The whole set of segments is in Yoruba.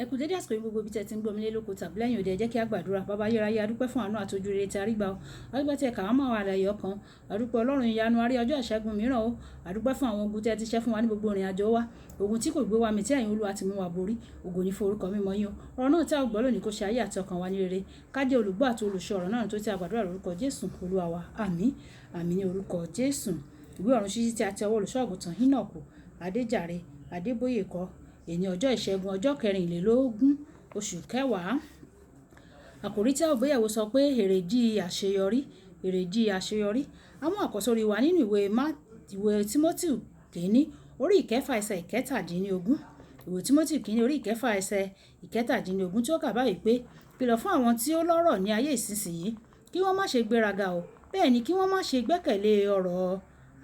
Ẹ kú dédé àsìkò yìí gbogbo ibi tí ẹ ti ń gbọ́ mi lé lóko tàbí lẹ́yìn òde, ẹ jẹ́ kí a gbàdúrà. Bàbá ayérayé, a dúpẹ́ fún àánú àti ojú rere tí a rí gbà o. A dúpẹ́ tí ẹ kà wá mọ́ àwọn àlàyé ọkàn. A dúpẹ́ Ọlọ́run ìyanu, a rí ọjọ́ ìṣẹ́gun mìíràn o. A dúpẹ́ fún àwọn ogun tí ẹ ti ṣẹ́ fún wa ní gbogbo ìrìn àjò wa. Ogun tí kò gbé wa mì tí ẹ̀yin Olúwa ti mú wa borí. Ògo ni fún orúkọ mímọ́ yín o. Ọ̀rọ̀ náà tí a gbọ́ lónìí kó ṣe ayé àti ọkàn wa ní rere. Ká jẹ́ olùgbọ́ àti olùṣọ́ ọ̀rọ̀ náà tó ti a gbàdúrà lórúkọ Jésù Olúwa wa. Àmín. Àmín ní orúkọ Jésù. Ìwé ọ̀run ṣíṣí tí a ti ọwọ́ olùṣọ́ àgùntàn Enoch Adeboye kọ. Èní ọjọ́ ìṣẹ́gun ọjọ́ 24 oṣù kẹwàá. Àkòrí tí a ó gbéyẹ̀wò sọ pé èrèdí àṣeyọrí. Èrèdí àṣeyọrí. Àwọn àkọ́sórí wa nínú ìwé Tímótì kìíní orí ìkẹfà ẹsẹ̀ ìkẹtàdínlógún. Ìwé Tímótì kìíní orí ìkẹfà ẹsẹ̀ ìkẹtàdínlógún tí ó kà báyìí pé kìlọ̀ fún àwọn tí ó lọ́rọ̀ ní ayé ìsinsìnyí kí wọ́n má ṣe gbéraga o, bẹ́ẹ̀ ni kí wọ́n má ṣe gbẹ́kẹ̀lé ọ̀rọ̀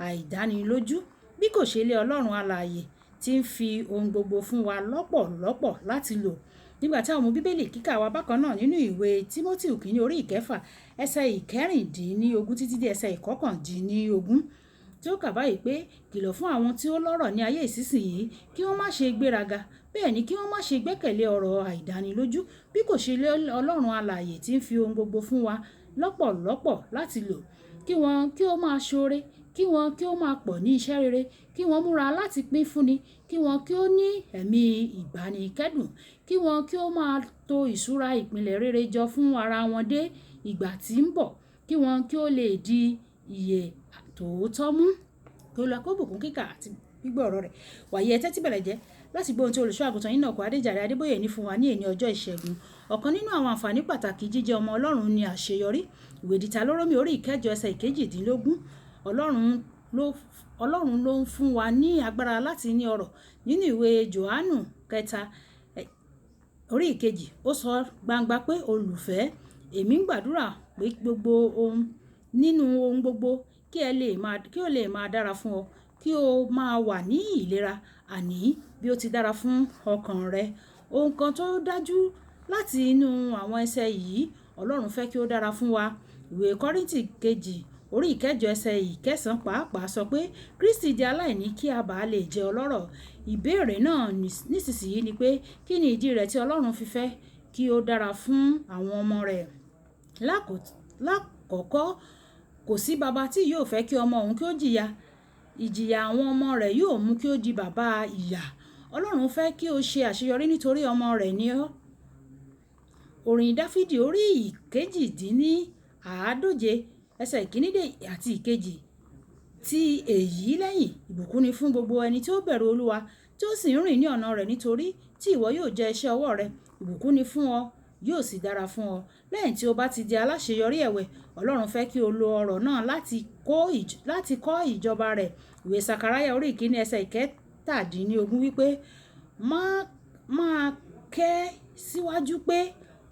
àìdánilójú bí kò ṣe lé Ọlọ́run alààyè tí ń fi ohun gbogbo fún wa lọ́pọ̀lọpọ̀ láti lò. Nígbà tí àwọn ọmọ bíbélì kíkà wa bákan náà nínú ìwé Tímótì kìíní orí ìkẹfà ẹsẹ̀ ìkẹrìndínlógún títí dé ẹsẹ̀ ìkọkàndínlógún tí ó kà báyìí pé kìlọ̀ fún àwọn tí ó lọ́rọ̀ ní ayé ìsinsìnyí kí wọ́n má ṣe gbéraga, bẹ́ẹ̀ ni kí wọ́n má ṣe gbẹ́kẹ̀lé ọ̀rọ̀ àìdánilójú bí kò ṣe lé Ọlọ́run alààyè tí ń fi ohun gbogbo fún wa lọ́pọ̀lọpọ̀ láti lò. Kí wọn kí ó máa ṣoore, kí wọn kí ó máa pọ̀ ní iṣẹ́ rere, kí wọn múra láti pín fúnni, kí wọn kí ó ní ẹ̀mí ìbánikẹ́dùn, kí wọn kí ó máa to ìṣúra ìpìlẹ̀ rere jọ fún ara wọn dé ìgbà tí ń bọ̀, kí wọn kí ó lè di ìyè tòótọ́ mú. Kí Olúwa kó bùkún kíkà àti gbígbọ́ ọ̀rọ̀ rẹ̀. Wàyí ẹ tẹ́tí bẹ̀lẹ̀ jẹ́ láti gbọ́ ohun tí olùṣọ́ àgùntàn Enoch Adeboye ní fún wa ní èní ọjọ́ ìṣẹ́gun. Ọ̀kan nínú àwọn àǹfààní pàtàkì jíjẹ́ ọmọ Ọlọ́run ni àṣeyọrí. Ìwé Dìtàlórómì orí ìkẹjọ ẹsẹ̀ ìkejìdínlógún. Ọlọ́run ló ń fún wa ní agbára láti ní ọrọ̀. Nínú ìwé Jòhánù kẹta orí ìkejì ó sọ gbangba pé olùfẹ́, èmi ń gbàdúrà pé nínú ohun gbogbo kí ó lè máa dára fún ọ, kí o máa wà ní ìlera, àní bí ó ti dára fún ọkàn rẹ. Ohun kan tó dájú láti inú àwọn ẹsẹ̀ yìí, Ọlọ́run fẹ́ kí ó dára fún wa. Ìwé Kọ́ríńtì kejì orí ìkẹjọ ẹsẹ̀ ìkẹsàn pàápàá sọ pé Kristi di aláìní kí a bàa lè jẹ́ ọlọ́rọ̀. Ìbéèrè náà nísinsìnyí ni pé kí ni ìdí rẹ̀ tí Ọlọ́run fi fẹ́ kí ó dára fún àwọn ọmọ rẹ̀? Lákọ̀ọ́kọ́, kò sí baba tí yóò fẹ́ kí ọmọ òun kí ó jìyà. Ìjìyà àwọn ọmọ rẹ̀ yóò mú kí ó di bàbá ìyà. Ọlọ́run fẹ́ kí o ṣe àṣeyọrí nítorí ọmọ rẹ̀ ni ọ́. Orin Dáfídì orí ìkejìdínláàádóje ẹsẹ̀ ìkíní àti ìkejì. Ti èyí lẹ́yìn, ìbùkún ni fún gbogbo ẹni tí ó bẹ̀rù Olúwa tí ó sì ń rìn ní ọ̀nà rẹ̀, nítorí tí ìwọ yóò jẹ iṣẹ́ ọwọ́ rẹ. Ìbùkún ni fún ọ, yóò sì dára fún ọ. Lẹ́yìn tí o bá ti di aláṣeyọrí ẹ̀wẹ̀, Ọlọ́run fẹ́ kí o lo ọrọ̀ náà láti kọ́ ìjọba rẹ̀. Ìwé Sàkáráyà orí ìkíní ẹsẹ̀ ìkẹtàdínlógún wípé máa ké síwájú pé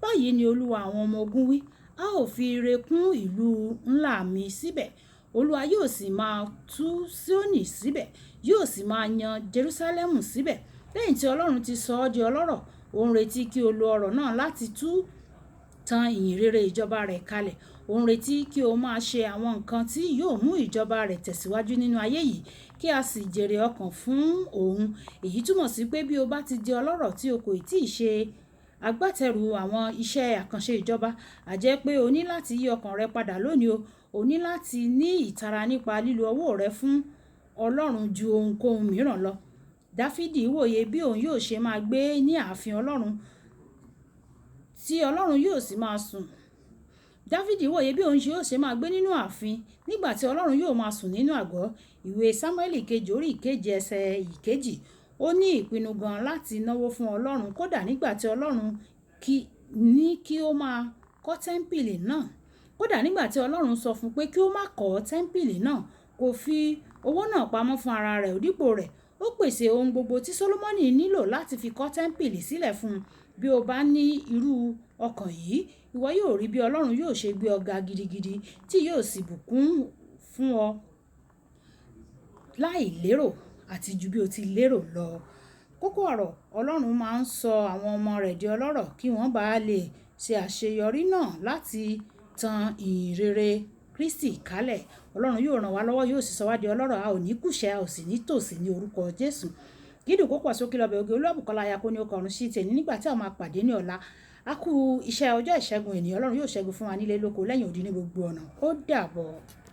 báyìí ni Olúwa àwọn ọmọ ogun wí, a ó fi ire kún ìlú ńlá mi síbẹ̀. Olúwa yóò sì máa tú Síónì síbẹ̀, yóò sì máa yan Jerúsálẹ́mù síbẹ̀. Lẹ́yìn tí Ọlọ́run ti sọ ọ́ di ọlọ́rọ̀, ó ń retí kí o lo ọrọ̀ náà láti tan ìyìn rere ìjọba rẹ̀ kalẹ̀. Ó ń retí kí o máa ṣe àwọn nǹkan tí yóò mú ìjọba rẹ̀ tẹ̀síwájú nínú ayé yìí, kí a sì jèrè ọkàn fún òun. Èyí túmọ̀ sí pé bí o bá ti di ọlọ́rọ̀ tí o kò tíì ṣe agbátẹrù àwọn iṣẹ́ àkànṣe ìjọba, a jẹ́ pé o ní láti yí ọkàn rẹ padà lónìí o. O ní láti ní ìtara nípa lílo owó rẹ fún Ọlọ́run ju ohunkóhun mìíràn lọ. Dáfídì wòye bí òun yóò ṣe máa gbé ní ààfin Ọlọ́run tí Ọlọ́run yóò sì máa sùn. Dáfídì wòye bí òun yóò ṣe máa gbé nínú ààfin nígbà tí Ọlọ́run yóò máa sùn nínú àgọ́. Ìwé Sámúẹ́lì kejì orí ìkeje ẹsẹ̀ ìkejì. Ó ní ìpinnu gan láti náwó fún Ọlọ́run kódà nígbà tí Ọlọ́run ní kí ó máa kọ́ tẹ́ḿpìlì náà. Kódà nígbà tí Ọlọ́run sọ fún pé kí ó má kọ́ tẹ́ḿpìlì náà, kò fi owó náà pamọ́ fún ara rẹ̀. Dípò rẹ̀, ó pèsè ohun gbogbo tí Sólómọ́nì nílò láti fi kọ́ tẹ́ḿpìlì sílẹ̀ fún un. Bí o bá ní irú ọkàn yìí, ìwọ yóò rí bí Ọlọ́run yóò ṣe gbé ọ ga gidigidi tí yóò sì bùkún fún ọ láì lérò àti ju bí o ti lérò lọ. Kókó ọ̀rọ̀, Ọlọ́run máa ń sọ àwọn ọmọ rẹ̀ di ọlọ́rọ̀ kí wọ́n bá lè ṣe àṣeyọrí náà láti tan ìyìn rere Kristi kálẹ̀. Ọlọ́run yóò ràn wá lọ́wọ́, yóò sì sọ wá di ọlọ́rọ̀. A ò ní kùṣẹ́, a ò sì ní tòṣì ní orúkọ Jésù. kídùn kó pọ̀ sókè lọ́bẹ̀ oge olúwàbùkọ́lá aya kó ní ó kọrun sí tèmi nígbà tí a máa pàdé ní ọ̀la a kú iṣẹ́ ọjọ́ ìṣẹ́gun ènìyàn ọlọ́run yóò ṣẹ́gun fún wa nílé lóko lẹ́yìn odi ní gbogbo ọ̀nà ó dàbọ̀.